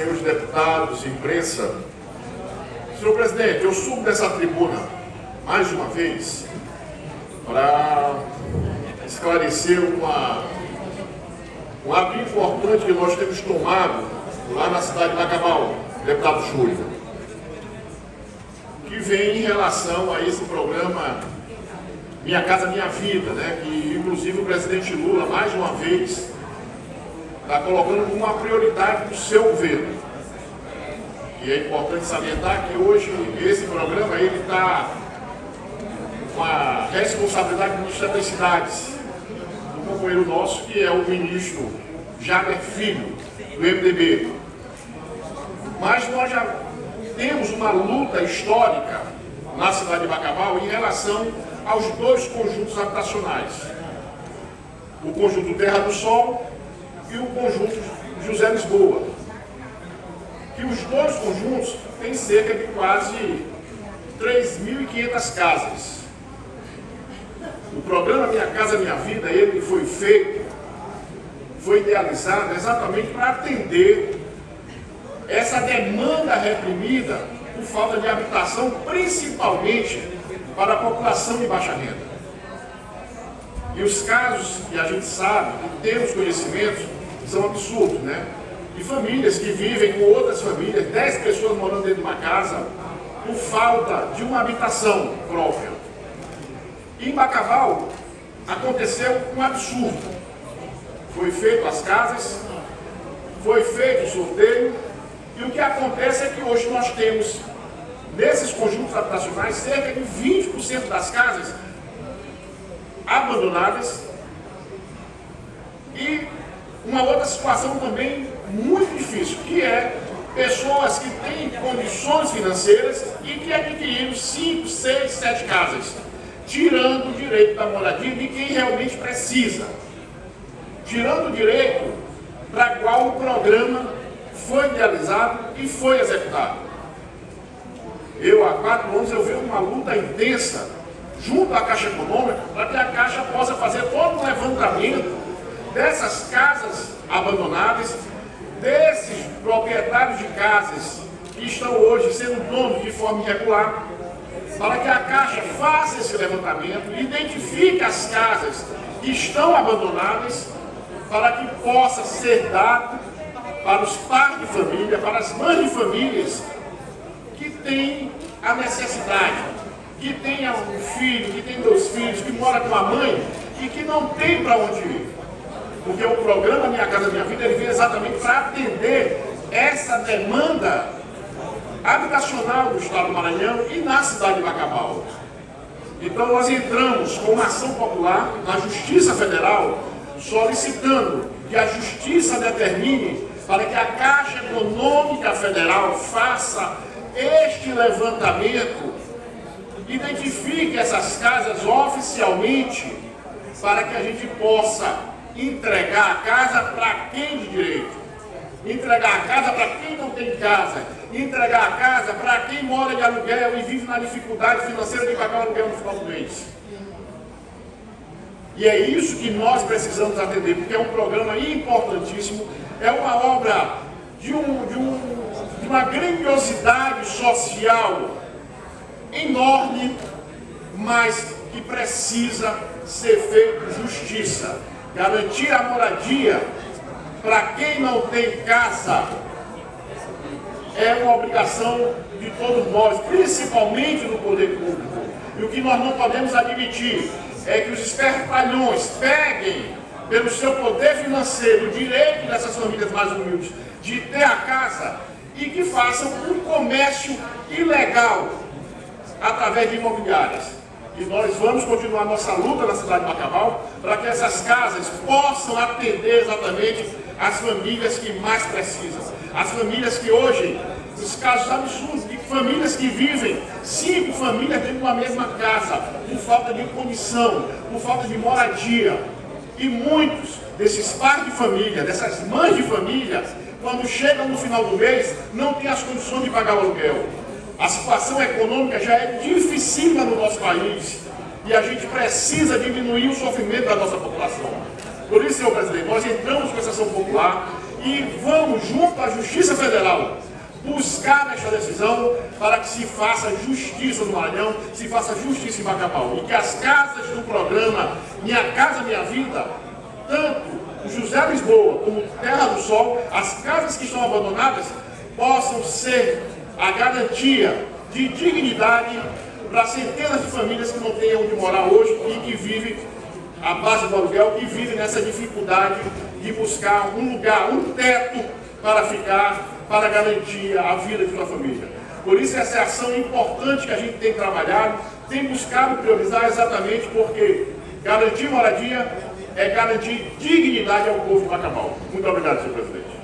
Senhores deputados, imprensa, senhor presidente, eu subo dessa tribuna mais uma vez para esclarecer um ato importante que nós temos tomado lá na cidade de Bacabal, deputado Júlio, que vem em relação a esse programa Minha Casa Minha Vida, né, que inclusive o presidente Lula, mais uma vez, está colocando como uma prioridade do seu governo. E é importante salientar que hoje esse programa está com a responsabilidade do Ministério das Cidades, do companheiro nosso, que é o ministro Jader Filho, do MDB. Mas nós já temos uma luta histórica na cidade de Bacabal em relação aos dois conjuntos habitacionais. O conjunto Terra do Sol e o conjunto José Lisboa, que os dois conjuntos têm cerca de quase 3.500 casas. O programa Minha Casa Minha Vida, ele foi idealizado exatamente para atender essa demanda reprimida por falta de habitação, principalmente para a população de baixa renda. E os casos que a gente sabe, que temos conhecimento, são absurdos, né? De famílias que vivem com outras famílias, 10 pessoas morando dentro de uma casa, por falta de uma habitação própria. Em Bacabal, aconteceu um absurdo. Foi feito as casas, foi feito o sorteio, e o que acontece é que hoje nós temos, nesses conjuntos habitacionais, cerca de 20% das casas abandonadas, e uma outra situação também muito difícil, que é pessoas que têm condições financeiras e que adquiriram 5, 6, 7 casas, tirando o direito da moradia de quem realmente precisa, tirando o direito para qual o programa foi idealizado e foi executado. Eu, há 4 anos, eu venho uma luta intensa junto à Caixa Econômica para que a Caixa possa fazer todo um levantamento dessas casas abandonadas, desses proprietários de casas que estão hoje sendo donos de forma irregular, para que a Caixa faça esse levantamento, identifique as casas que estão abandonadas, para que possa ser dado para os pais de família, para as mães de famílias que têm a necessidade, que tenha um filho, que tem 2 filhos, que mora com a mãe e que não tem para onde ir. Porque o programa Minha Casa Minha Vida, ele vem exatamente para atender essa demanda habitacional do Estado do Maranhão e na cidade de Bacabal. Então nós entramos com uma ação popular na Justiça Federal, solicitando que a Justiça determine para que a Caixa Econômica Federal faça este levantamento, identifique essas casas oficialmente, para que a gente possa entregar a casa para quem de direito, entregar a casa para quem não tem casa, entregar a casa para quem mora de aluguel e vive na dificuldade financeira de pagar o aluguel no final do mês. E é isso que nós precisamos atender, porque é um programa importantíssimo, é uma obra de uma grandiosidade social enorme, mas que precisa ser feita justiça. Garantir a moradia para quem não tem casa é uma obrigação de todos nós, principalmente no poder público. E o que nós não podemos admitir é que os espertalhões peguem pelo seu poder financeiro o direito dessas famílias mais humildes de ter a casa e que façam um comércio ilegal através de imobiliárias. E nós vamos continuar nossa luta na cidade de Bacabal para que essas casas possam atender exatamente as famílias que mais precisam. As famílias que hoje, os casos absurdos de famílias que vivem 5 famílias dentro de uma mesma casa, por falta de condição, por falta de moradia. E muitos desses pais de família, dessas mães de família, quando chegam no final do mês, não têm as condições de pagar o aluguel. A situação econômica já é dificílima no nosso país e a gente precisa diminuir o sofrimento da nossa população. Por isso, senhor presidente, nós entramos com essa ação popular e vamos, junto à Justiça Federal, buscar nesta decisão para que se faça justiça no Maranhão, se faça justiça em Bacabal. E que as casas do programa Minha Casa Minha Vida, tanto o José Lisboa como Terra do Sol, as casas que estão abandonadas, possam ser a garantia de dignidade para centenas de famílias que não têm onde morar hoje e que vivem à base do aluguel, que vivem nessa dificuldade de buscar um lugar, um teto para ficar, para garantir a vida de sua família. Por isso essa é a ação importante que a gente tem trabalhado, tem buscado priorizar exatamente porque garantir moradia é garantir dignidade ao povo de Bacabal. Muito obrigado, senhor presidente.